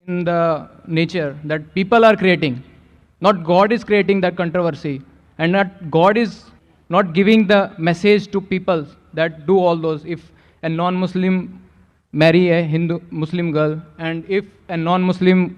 in the nature that people are creating. Not God is creating that controversy, and not God is not giving the message to people that do all those. If a non-Muslim marry a Hindu Muslim girl, and if a non-Muslim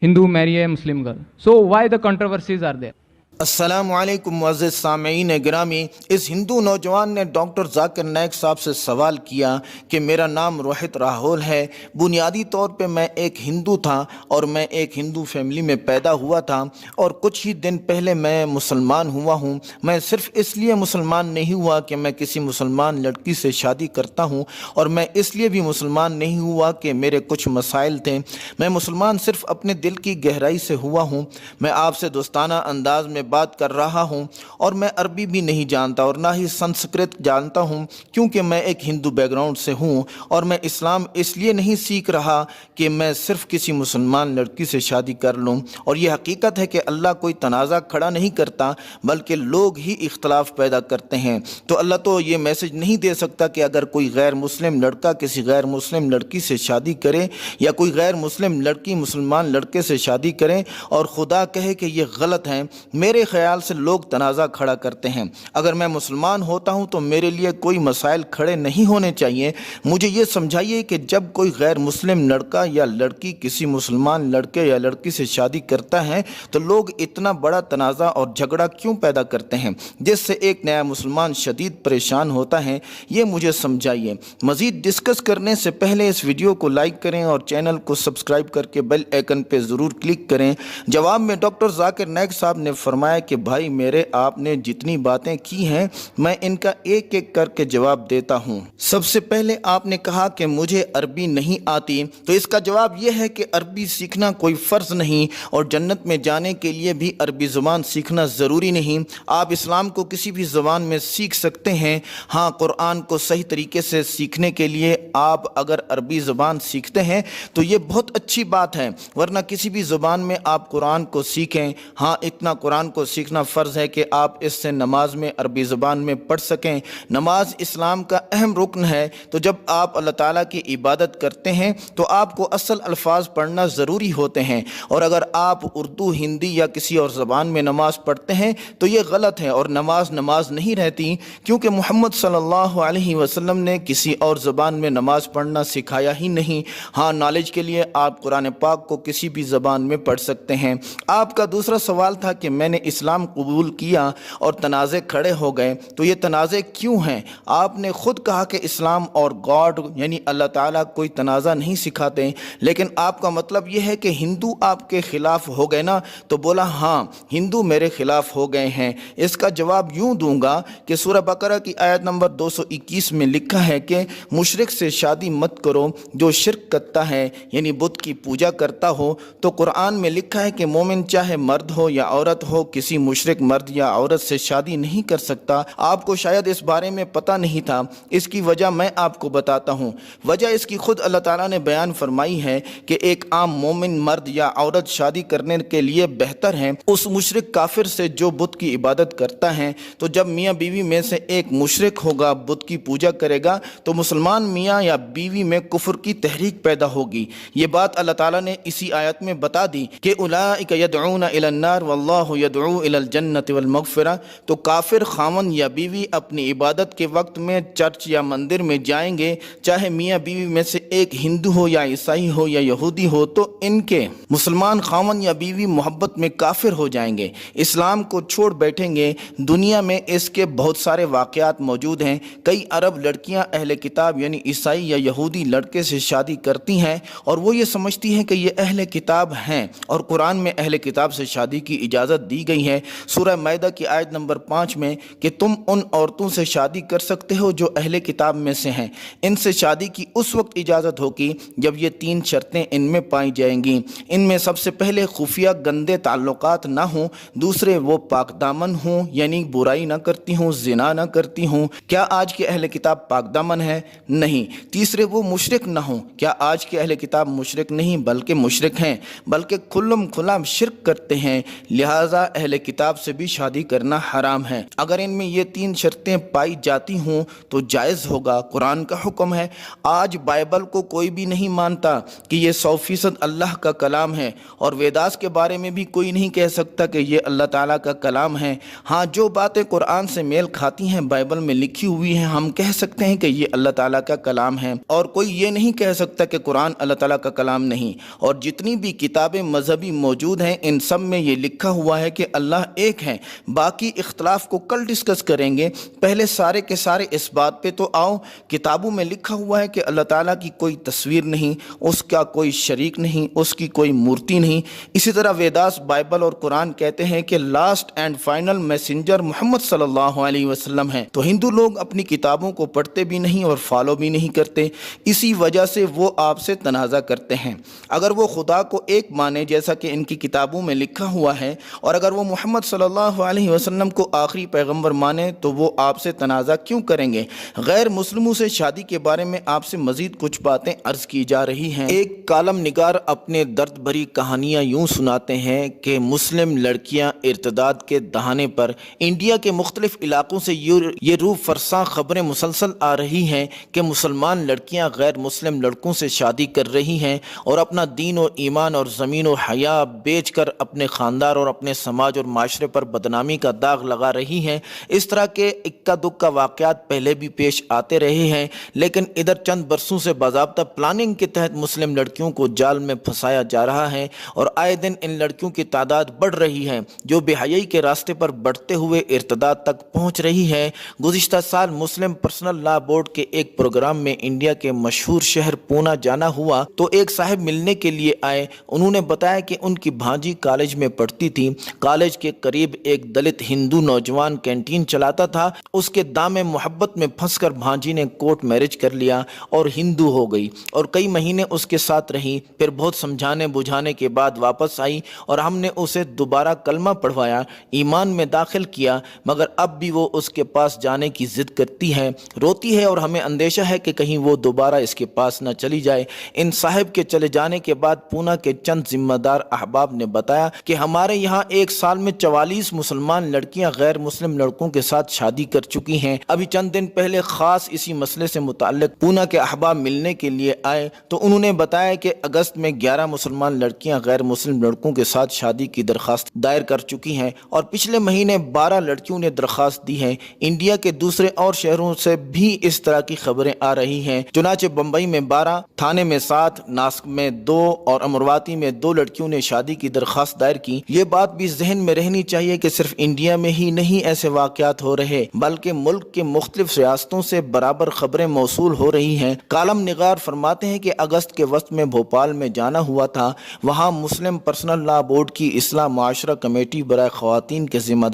Hindu marry a Muslim girl, so why the controversies are there? السلام علیکم معزز سامعین گرامی. اس ہندو نوجوان نے doctor Zakir Naik صاحب سے سوال کیا کہ میرا نام روہت راہول ہے، بنیادی طور پہ میں ایک ہندو تھا اور میں ایک ہندو فیملی میں پیدا ہوا تھا، اور کچھ ہی دن پہلے میں مسلمان ہوا ہوں. میں صرف اس لیے مسلمان نہیں ہوا کہ میں کسی مسلمان لڑکی سے شادی کرتا ہوں، اور میں اس لیے بھی مسلمان نہیں ہوا کہ میرے کچھ مسائل تھے. میں مسلمان صرف اپنے دل کی گہرائی سے ہوا ہوں. میں آپ سے دوستانہ انداز میں بات کر رہا ہوں، اور میں عربی بھی نہیں جانتا اور نہ ہی سنسکرت جانتا ہوں، کیونکہ میں ایک ہندو بیک گراؤنڈ سے ہوں. اور میں اسلام اس لیے نہیں سیکھ رہا کہ میں صرف کسی مسلمان لڑکی سے شادی کر لوں. اور یہ حقیقت ہے کہ اللہ کوئی تنازع کھڑا نہیں کرتا، بلکہ لوگ ہی اختلاف پیدا کرتے ہیں. تو اللہ تو یہ میسج نہیں دے سکتا کہ اگر کوئی غیر مسلم لڑکا کسی غیر مسلم لڑکی سے شادی کرے، یا کوئی غیر مسلم لڑکی مسلمان لڑکے سے شادی کرے اور خدا کہے کہ یہ غلط ہے. میرے خیال سے لوگ تنازع کھڑا کرتے ہیں. اگر میں مسلمان ہوتا ہوں تو میرے لیے کوئی مسائل کھڑے نہیں ہونے چاہیے. مجھے یہ سمجھائیے کہ جب کوئی غیر مسلم لڑکا یا لڑکی کسی مسلمان لڑکے یا لڑکی سے شادی کرتا ہے تو لوگ اتنا بڑا تنازع اور جھگڑا کیوں پیدا کرتے ہیں، جس سے ایک نیا مسلمان شدید پریشان ہوتا ہے؟ یہ مجھے سمجھائیے. مزید ڈسکس کرنے سے پہلے اس ویڈیو کو لائک کریں اور چینل کو سبسکرائب کر کے بیل آئیکن پہ ضرور کلک کریں. جواب میں ڈاکٹر ذاکر نائک صاحب نے فرمایا کہ بھائی میرے آپ نے جتنی باتیں کی ہیں میں ان کا ایک ایک کر کے جواب دیتا ہوں. سب سے پہلے آپ نے کہا کہ مجھے عربی نہیں آتی، تو اس کا جواب یہ ہے کہ عربی سیکھنا کوئی فرض نہیں، اور جنت میں جانے کے لیے بھی عربی زبان سیکھنا ضروری نہیں. آپ اسلام کو کسی بھی زبان میں سیکھ سکتے ہیں. ہاں، قرآن کو صحیح طریقے سے سیکھنے کے لیے آپ اگر عربی زبان سیکھتے ہیں تو یہ بہت اچھی بات ہے، ورنہ کسی بھی زبان میں آپ قرآن کو سیکھیں. ہاں، اتنا قرآن کو سیکھنا فرض ہے کہ آپ اس سے نماز میں عربی زبان میں پڑھ سکیں. نماز اسلام کا اہم رکن ہے، تو جب آپ اللہ تعالیٰ کی عبادت کرتے ہیں تو آپ کو اصل الفاظ پڑھنا ضروری ہوتے ہیں. اور اگر آپ اردو، ہندی یا کسی اور زبان میں نماز پڑھتے ہیں تو یہ غلط ہے، اور نماز نہیں رہتی، کیونکہ محمد صلی اللہ علیہ وسلم نے کسی اور زبان میں نماز پڑھنا سکھایا ہی نہیں. ہاں، نالج کے لیے آپ قرآن پاک کو کسی بھی زبان میں پڑھ سکتے ہیں. آپ کا دوسرا سوال تھا کہ میں نے اسلام قبول کیا اور تنازع کھڑے ہو گئے، تو یہ تنازع کیوں ہیں؟ آپ نے خود کہا کہ اسلام اور گاڈ یعنی اللہ تعالیٰ کوئی تنازع نہیں سکھاتے، لیکن آپ کا مطلب یہ ہے کہ ہندو آپ کے خلاف ہو گئے نا؟ تو بولا ہاں، ہندو میرے خلاف ہو گئے ہیں. اس کا جواب یوں دوں گا کہ سورہ بقرہ کی آیت نمبر 221 میں لکھا ہے کہ مشرک سے شادی مت کرو جو شرک کرتا ہے، یعنی بت کی پوجا کرتا ہو. تو قرآن میں لکھا ہے کہ مومن چاہے مرد ہو یا عورت ہو کسی مشرک مرد یا عورت سے شادی نہیں کر سکتا. آپ کو شاید اس بارے میں پتہ نہیں تھا. اس کی وجہ میں آپ کو بتاتا ہوں. وجہ اس کی خود اللہ تعالیٰ نے بیان فرمائی ہے کہ ایک عام مومن مرد یا عورت شادی کرنے کے لیے بہتر ہے اس مشرک کافر سے جو بت کی عبادت کرتا ہے. تو جب میاں بیوی میں سے ایک مشرک ہوگا، بت کی پوجا کرے گا، تو مسلمان میاں یا بیوی میں کفر کی تحریک پیدا ہوگی. یہ بات اللہ تعالیٰ نے اسی آیت میں بتا دی کہ اولئک یدعون الی النار واللہ یدعو الی الجنۃ والمغفرہ. تو کافر خامن یا بیوی اپنی عبادت کے وقت میں چرچ یا مندر میں جائیں گے، چاہے میاں بیوی میں سے ایک ہندو ہو یا عیسائی ہو یا یہودی ہو، تو ان کے مسلمان خامن یا بیوی محبت میں کافر ہو جائیں گے، اسلام کو چھوڑ بیٹھیں گے. دنیا میں اس کے بہت سارے واقعات موجود ہیں. کئی عرب لڑکیاں اہل کتاب یعنی عیسائی یا یہودی لڑکے سے شادی کرتی ہیں، اور وہ یہ سمجھتی ہیں کہ یہ اہل کتاب ہیں، اور قرآن میں اہل کتاب سے شادی کی اجازت دی گئی ہے. سورہ مائدہ کی آیت نمبر 5 میں کہ تم ان عورتوں سے شادی کر سکتے ہو جو اہل کتاب میں سے ہیں. ان سے شادی کی اس وقت اجازت ہوگی جب یہ 3 شرطیں ان میں پائی جائیں گی. ان میں سب سے پہلے خفیہ گندے تعلقات نہ ہوں، دوسرے وہ پاک دامن ہوں یعنی برائی نہ کرتی ہوں، زنا نہ کرتی ہوں. کیا آج کے اہل کتاب پاک دامن ہے؟ نہیں. تیسرے وہ مشرک نہ ہوں. کیا آج کے اہل کتاب مشرک نہیں بلکہ مشرک ہیں، بلکہ کھلم کھلا شرک کرتے ہیں. لہٰذا اہل کتاب سے بھی شادی کرنا حرام ہے۔ اگر ان میں یہ 3 شرطیں پائی جاتی ہوں تو جائز ہوگا۔ قرآن کا حکم ہے۔ آج بائبل کو کوئی بھی نہیں مانتا کہ یہ 100% اللہ کا کلام ہے، اور ویداس کے بارے میں بھی کوئی نہیں کہہ سکتا کہ یہ اللہ تعالیٰ کا کلام ہے۔ ہاں، جو باتیں قرآن سے میل کھاتی ہیں، بائبل میں لکھی ہوئی ہیں، ہم کہہ سکتے ہیں کہ یہ اللہ تعالیٰ کا کلام ہے، اور کوئی یہ نہیں کہہ سکتا کہ قرآن اللہ تعالیٰ کا کلام نہیں۔ اور جتنی بھی کتابیں مذہبی موجود ہیں، ان سب میں یہ لکھا ہوا ہے کہ اللہ ایک ہے۔ باقی اختلاف کو کل ڈسکس کریں گے، پہلے سارے کے سارے اس بات پہ تو آؤ، کتابوں میں لکھا ہوا ہے کہ اللہ تعالیٰ کی کوئی تصویر نہیں، اس کا کوئی شریک نہیں، اس کی کوئی مورتی نہیں۔ اسی طرح ویداس، بائبل اور قرآن کہتے ہیں کہ لاسٹ اینڈ فائنل میسنجر محمد صلی اللہ علیہ وسلم ہیں۔ تو ہندو لوگ اپنی کتابوں کو پڑھتے بھی نہیں اور فالو بھی نہیں کرتے، اسی وجہ سے وہ آپ سے تنازع کرتے ہیں۔ اگر وہ خدا کو ایک مانے جیسا کہ ان کی کتابوں میں لکھا ہوا ہے، اور اگر وہ محمد صلی اللہ علیہ وسلم کو آخری پیغمبر مانے، تو وہ آپ سے تنازع کیوں کریں گے؟ غیر مسلموں سے شادی کے بارے میں آپ سے مزید کچھ باتیں عرض کی جا رہی ہیں۔ ایک کالم نگار اپنے درد بھری کہانیاں یوں سناتے ہیں کہ مسلم لڑکیاں ارتداد کے دہانے پر انڈیا کے مختلف علاقوں سے یہ روح فرساں خبریں مسلسل آ رہی ہیں کہ مسلمان لڑکیاں غیر مسلم لڑکوں سے شادی کر رہی ہیں اور اپنا دین و ایمان اور زمین و حیا بیچ کر اپنے خاندان اور اپنے سماج اور معاشرے پر بدنامی کا داغ لگا رہی ہیں۔ اس طرح کے اکا دکا واقعات پہلے بھی پیش آتے رہے ہیں، لیکن ادھر چند برسوں سے باضابطہ پلاننگ کے تحت مسلم لڑکیوں کو جال میں پھنسایا جا رہا ہے، اور آئے دن ان لڑکیوں کی تعداد بڑھ رہی ہے جو بے حیائی کے راستے پر بڑھتے ہوئے ارتداد تک پہنچ رہی ہے۔ گزشتہ سال مسلم پرسنل لا بورڈ کے ایک پروگرام میں انڈیا کے مشہور شہر پونا جانا ہوا تو ایک صاحب ملنے کے لیے آئے۔ انہوں نے بتایا کہ ان کی بھانجی کالج میں پڑھتی تھی۔ کالج کے قریب ایک دلت ہندو نوجوان کینٹین چلاتا تھا۔ اس کے دام محبت میں پھنس کر بھانجی نے کورٹ میرج کر لیا اور ہندو ہو گئی، اور کئی مہینے اس کے ساتھ رہی۔ پھر بہت سمجھانے بجھانے کے بعد واپس آئی اور ہم نے اسے دوبارہ کلمہ پڑھوایا، ایمان میں داخل کیا، مگر اب بھی وہ اس کے پاس جانے کی ضد کرتی ہے، روتی ہے، اور ہمیں اندیشہ ہے کہ کہیں وہ دوبارہ اس کے پاس نہ چلی جائے۔ ان صاحب کے چلے جانے کے بعد پونا کے چند ذمہ دار احباب نے بتایا کہ ہمارے یہاں ایک سال میں 44 مسلمان لڑکیاں غیر مسلم لڑکوں کے ساتھ شادی کر چکی ہیں۔ ابھی چند دن پہلے خاص اسی مسئلے سے متعلق پونا کے احباب ملنے کے لیے آئے تو انہوں نے بتایا کہ اگست میں 11 مسلمان لڑکیاں غیر مسلم لڑکوں کے ساتھ شادی کی درخواست دائر کر چکی ہیں، اور پچھلے مہینے 12 لڑکیوں نے درخواست دی ہے۔ انڈیا کے دوسرے اور شہروں سے بھی اس طرح کی خبریں آ رہی ہیں، چنانچہ بمبئی میں 12، تھانے میں 7، ناسک میں 2 اور امراوتی میں 2 لڑکیوں نے شادی کی درخواست دائر کی۔ یہ بات بھی ذہن میں رہنی چاہیے کہ صرف انڈیا میں ہی نہیں ایسے واقعات ہو رہے، بلکہ ملک کے مختلف ریاستوں سے برابر خبریں موصول ہو رہی ہیں۔ کالم نگار فرماتے ہیں کہ اگست کے وسط میں بھوپال میں جانا ہوا تھا، وہاں مسلم پرسنل لا بورڈ کی اصلاح معاشرہ کمیٹی برائے خواتین کے ذمہ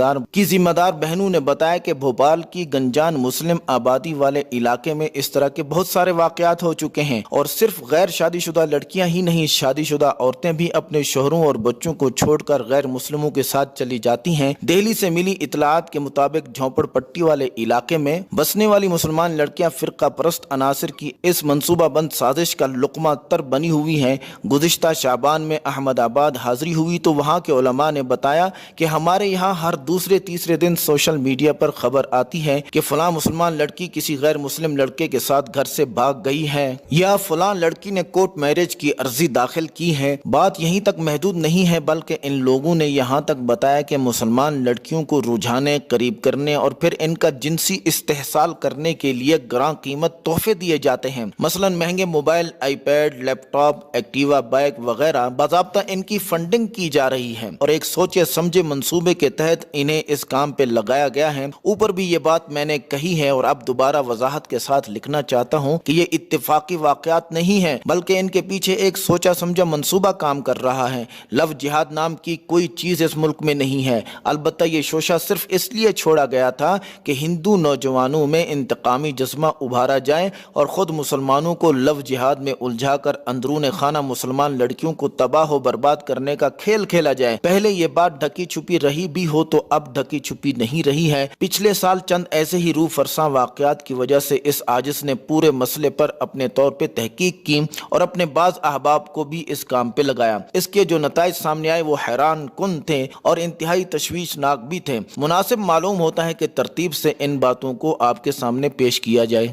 دار بہنوں نے بتایا کہ بھوپال کی گنجان مسلم آبادی والے علاقے میں اس طرح کے بہت سارے واقعات ہو چکے ہیں، اور صرف غیر شادی شدہ لڑکیاں ہی نہیں، شادی شدہ عورتیں بھی اپنے شوہروں اور بچوں کو چھوڑ کر غیر مسلموں کے ساتھ چلی جاتی ہیں۔ دہلی سے ملی اطلاعات کے مطابق جھونپڑ پٹی والے علاقے میں بسنے والی مسلمان لڑکیاں فرقہ پرست عناصر کی اس منصوبہ بند سازش کا لقمہ تر بنی ہوئی ہیں۔ گزشتہ شعبان میں احمد آباد حاضری ہوئی تو وہاں کے علماء نے بتایا کہ ہمارے یہاں ہر دوسرے تیسرے دن سوشل میڈیا پر خبر آتی ہے کہ فلاں مسلمان لڑکی کسی غیر مسلم لڑکے کے ساتھ گھر سے بھاگ گئی ہے، یا فلاں لڑکی نے کورٹ میرج کی عرضی داخل کی ہے۔ بات یہیں تک محدود نہیں ہے، بلکہ ان لوگوں نے یہاں تک بتایا کہ مسلمان لڑکیوں کو رجھانے، قریب کرنے اور پھر ان کا جنسی استحصال کرنے کے لیے گراں قیمت تحفے دیے جاتے ہیں، مثلا مہنگے mobile, iPad, laptop, Activa bike وغیرہ۔ باضابطہ ان کی فنڈنگ کی جا رہی ہے اور ایک سوچے سمجھے منصوبے کے تحت انہیں اس کام پہ لگایا گیا ہے۔ اوپر بھی یہ بات میں نے کہی ہے اور اب دوبارہ وضاحت کے ساتھ لکھنا چاہتا ہوں کہ یہ اتفاقی واقعات نہیں ہیں، بلکہ ان کے پیچھے ایک سوچا سمجھا منصوبہ کام کر رہا ہے۔ لو جہاد نام کی کوئی چیز اس ملک میں نہیں ہے، البتہ یہ شوشہ صرف اس لیے چھوڑا گیا تھا کہ ہندو نوجوانوں میں انتقامی جذبہ ابھارا جائے اور خود مسلمانوں کو لو جہاد میں الجھا کر اندرون خانہ مسلمان لڑکیوں کو تباہ و برباد کرنے کا کھیل کھیلا جائے۔ پہلے یہ بات ڈھکی چھپی رہی بھی ہو تو اب ڈھکی چھپی نہیں رہی ہے۔ پچھلے سال چند ایسے ہی روح فرساں واقعات کی وجہ سے اس عاجز نے پورے مسئلے پر اپنے طور پہ تحقیق کی اور اپنے بعض احباب کو بھی اس کام پہ لگایا۔ اس کے جو نتائج سامنے آئے وہ حیران کن تھے اور انتہائی تشویشناک بھی تھے۔ مناسب معلوم ہوتا ہے کہ ترتیب سے ان باتوں کو آپ کے سامنے پیش کیا جائے۔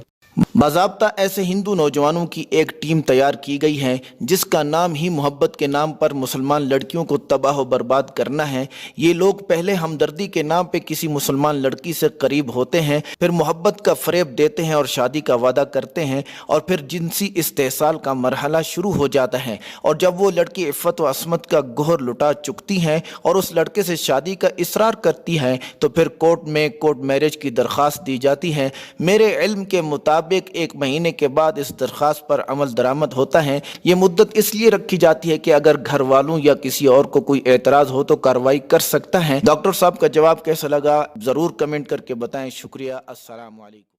باضابطہ ایسے ہندو نوجوانوں کی ایک ٹیم تیار کی گئی ہے جس کا نام ہی محبت کے نام پر مسلمان لڑکیوں کو تباہ و برباد کرنا ہے۔ یہ لوگ پہلے ہمدردی کے نام پہ کسی مسلمان لڑکی سے قریب ہوتے ہیں، پھر محبت کا فریب دیتے ہیں اور شادی کا وعدہ کرتے ہیں، اور پھر جنسی استحصال کا مرحلہ شروع ہو جاتا ہے، اور جب وہ لڑکی عفت و عصمت کا گوہر لٹا چکتی ہیں اور اس لڑکے سے شادی کا اصرار کرتی ہیں تو پھر کورٹ میں کورٹ میرج کی درخواست دی جاتی ہے۔ میرے علم کے مطابق 1 مہینے کے بعد اس درخواست پر عمل درآمد ہوتا ہے۔ یہ مدت اس لیے رکھی جاتی ہے کہ اگر گھر والوں یا کسی اور کو کوئی اعتراض ہو تو کارروائی کر سکتا ہے۔ ڈاکٹر صاحب کا جواب کیسا لگا ضرور کمنٹ کر کے بتائیں۔ شکریہ، السلام علیکم۔